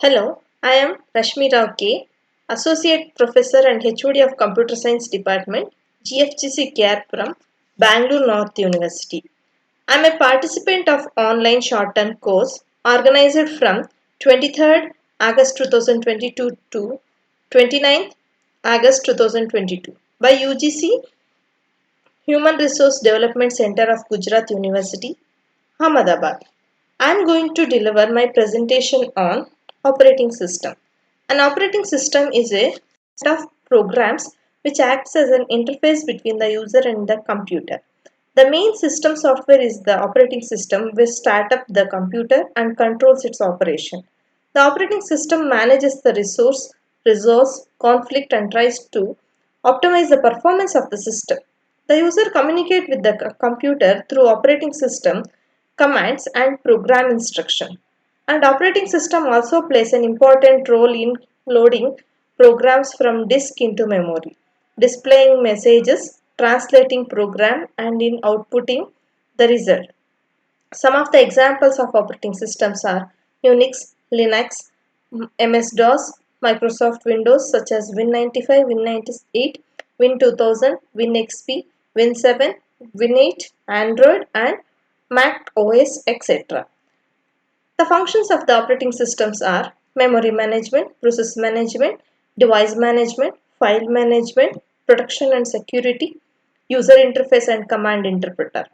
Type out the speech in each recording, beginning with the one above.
Hello, I am rashmirao1, Associate Professor and HOD of Computer Science Department, GFGC from Bangalore North University. I am a participant of online short-term course organized from 23rd August 2022 to 29th August 2022 by UGC Human Resource Development Center of Gujarat University, Ahmedabad. I am going to deliver my presentation on operating system. An operating system is a set of programs which acts as an interface between the user and the computer. The main system software is the operating system which starts up the computer and controls its operation. The operating system manages the resource, resolves conflict and tries to optimize the performance of the system. The user communicates with the computer through operating system commands and program instruction. And operating system also plays an important role in loading programs from disk into memory, displaying messages, translating program and in outputting the result. Some of the examples of operating systems are Unix, Linux, MS-DOS, Microsoft Windows such as Win95, Win98, Win2000, WinXP, Win7, Win8, Android and Mac OS, etc. The functions of the operating systems are memory management, process management, device management, file management, protection and security, user interface and command interpreter.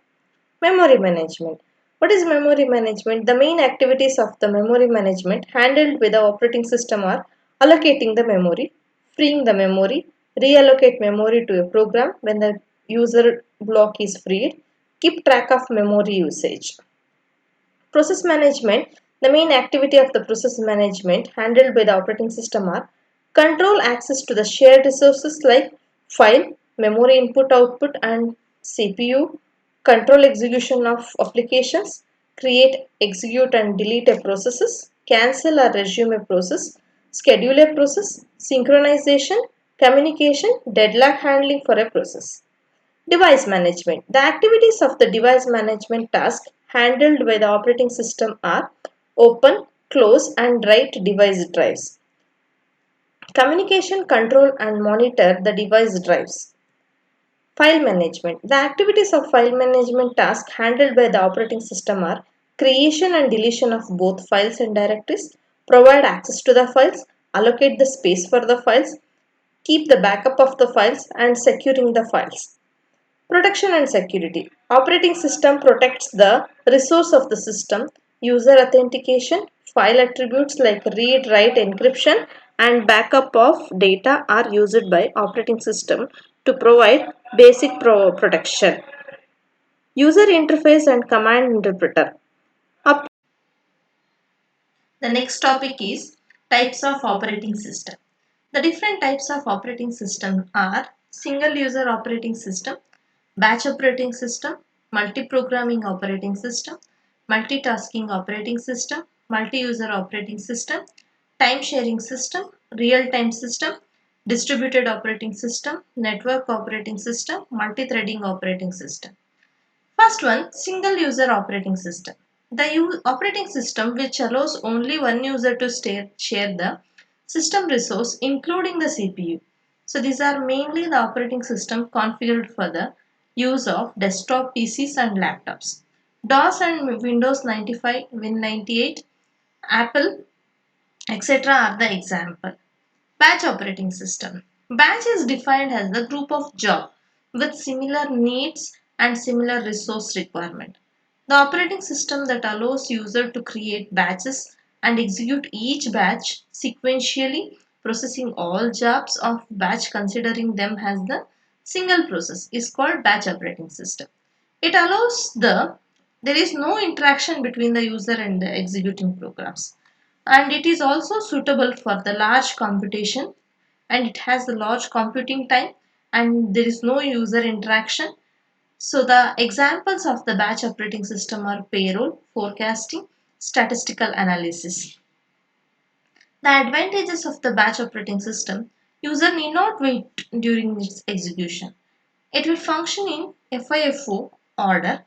Memory management. What is memory management? The main activities of the memory management handled by the operating system are allocating the memory, freeing the memory, reallocate memory to a program when the user block is freed, keep track of memory usage. Process management. The main activity of the process management handled by the operating system are control access to the shared resources like file, memory input output and CPU, control execution of applications, create, execute and delete a processes, cancel or resume a process, schedule a process, synchronization, communication, deadlock handling for a process. Device management. The activities of the device management task handled by the operating system are open, close and write device drives. Communication, control and monitor the device drives. File management. The activities of file management task handled by the operating system are creation and deletion of both files and directories, provide access to the files, allocate the space for the files, keep the backup of the files and securing the files. Protection and security. Operating system protects the resource of the system. User authentication, file attributes like read, write, encryption and backup of data are used by operating system to provide basic protection. User interface and command interpreter. Up the next topic is types of operating system. The different types of operating system are single user operating system, batch operating system, multi-programming operating system, multitasking operating system, multi-user operating system, time-sharing system, real-time system, distributed operating system, network operating system, multi-threading operating system. First one, single user operating system. The operating system which allows only one user to share the system resource including the CPU. So these are mainly the operating system configured for the use of desktop PCs and laptops. DOS and Windows 95, Win98, Apple, etc. are the example. Batch operating system. Batch is defined as the group of jobs with similar needs and similar resource requirement. The operating system that allows user to create batches and execute each batch sequentially, processing all jobs of batch considering them as the single process is called batch operating system. It allows there is no interaction between the user and the executing programs, and it is also suitable for the large computation, and it has the large computing time and there is no user interaction. So the examples of the batch operating system are payroll, forecasting, statistical analysis. The advantages of the batch operating system: user need not wait during its execution. It will function in FIFO order.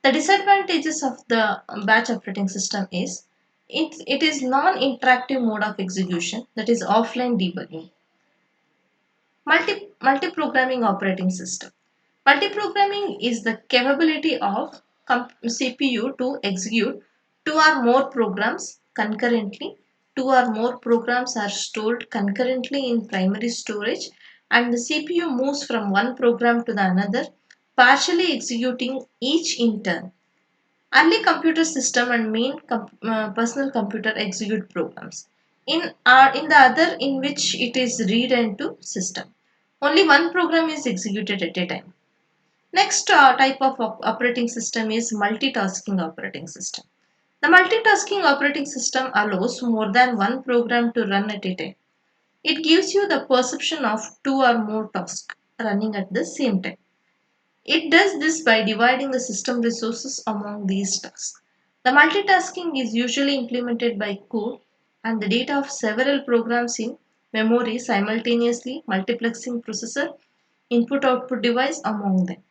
The disadvantages of the batch operating system is It is non-interactive mode of execution, that is offline debugging. Multi-programming operating system. Multiprogramming is the capability of CPU to execute two or more programs concurrently. Two or more programs are stored concurrently in primary storage, and the CPU moves from one program to the another, partially executing each in turn. Early computer system and personal computer execute programs. In the other, in which it is read into system. Only one program is executed at a time. Next type of operating system is multitasking operating system. The multitasking operating system allows more than one program to run at a time. It gives you the perception of two or more tasks running at the same time. It does this by dividing the system resources among these tasks. The multitasking is usually implemented by code and the data of several programs in memory simultaneously multiplexing processor input output device among them.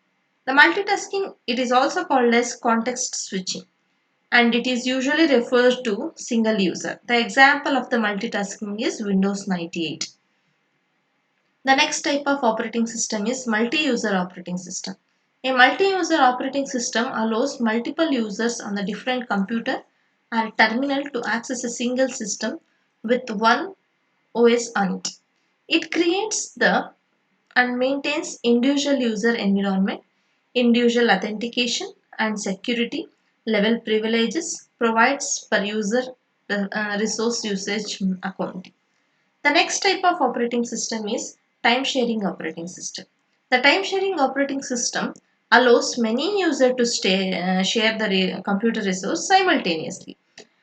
The multitasking, it is also called as context switching, and it is usually referred to single user. The example of the multitasking is Windows 98. The next type of operating system is multi-user operating system. A multi-user operating system allows multiple users on a different computer or terminal to access a single system with one OS on it. It creates the and maintains individual user environment, individual authentication and security level privileges, provides per user resource usage accounting. The next type of operating system is time sharing operating system. The time sharing operating system allows many users to share the computer resource simultaneously,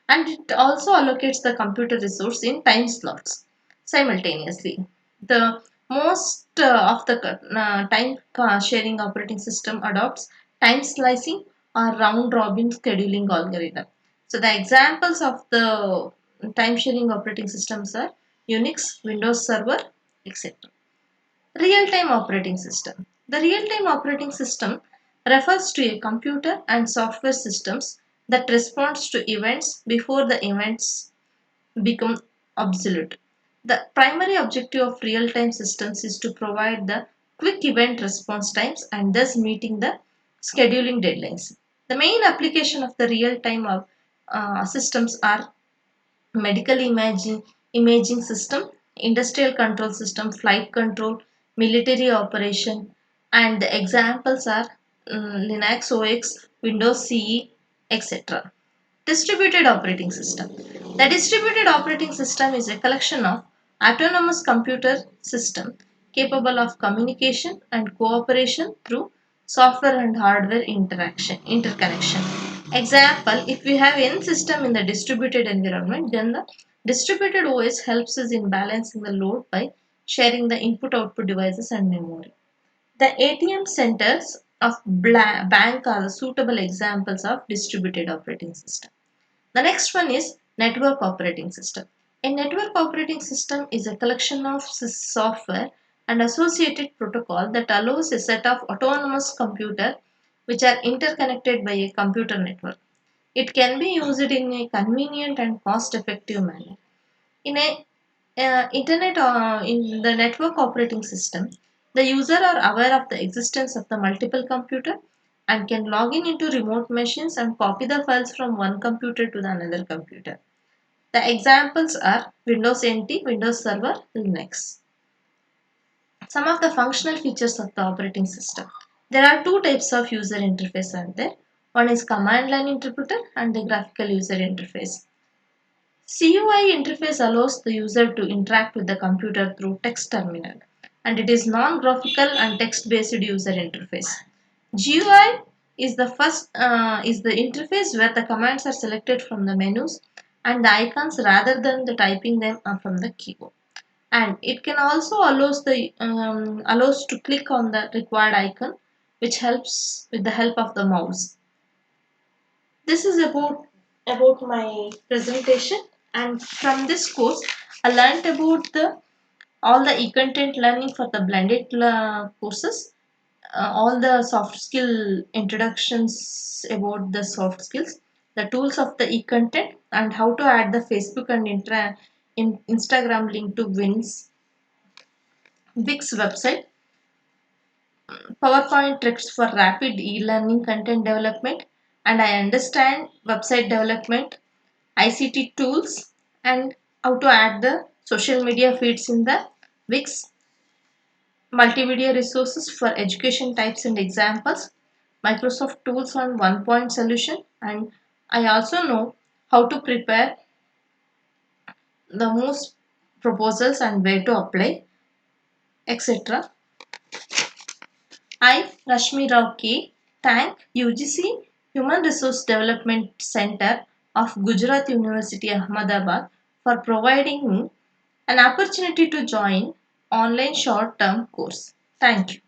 and it also allocates the computer resource in time slots simultaneously. The most of the time sharing operating system adopts time slicing or round robin scheduling algorithm. So the examples of the time sharing operating systems are Unix, Windows Server, etc. Real-time operating system. The real-time operating system refers to a computer and software systems that responds to events before the events become obsolete. The primary objective of real-time systems is to provide the quick event response times and thus meeting the scheduling deadlines. The main application of the real-time systems are medical imaging system, industrial control system, flight control, military operation, and the examples are Linux OS, Windows CE, etc. Distributed operating system. The distributed operating system is a collection of autonomous computer system capable of communication and cooperation through software and hardware interconnection. Example, if we have n system in the distributed environment, then the distributed OS helps us in balancing the load by sharing the input output devices and memory. The ATM centers of bank are the suitable examples of distributed operating system. The next one is network operating system. A network operating system is a collection of software and associated protocol that allows a set of autonomous computers which are interconnected by a computer network. It can be used in a convenient and cost-effective manner. In a in the network operating system, the user are aware of the existence of the multiple computer and can log in into remote machines and copy the files from one computer to the another computer. The examples are Windows NT, Windows Server, Linux. Some of the functional features of the operating system. There are two types of user interface out there. One is command line interpreter and the graphical user interface. CUI interface allows the user to interact with the computer through text terminal, and it is non-graphical and text-based user interface. GUI is the interface where the commands are selected from the menus and the icons rather than the typing them from the keyboard. And it can also allows to click on the required icon, which helps with the help of the mouse. This is about my presentation, and from this course I learned about the all the e-content learning for the blended courses, all the soft skill introductions about the soft skills, the tools of the e-content, and how to add the Facebook and Instagram link to Wix website, PowerPoint tricks for rapid e-learning content development, and I understand website development, ICT tools, and how to add the social media feeds in the Wix, multimedia resources for education types and examples, Microsoft tools on one point solution, and I also know how to prepare the most proposals and where to apply, etc. I, Rashmirao1, thank UGC Human Resource Development Center of Gujarat University Ahmedabad for providing me an opportunity to join online short-term course. Thank you.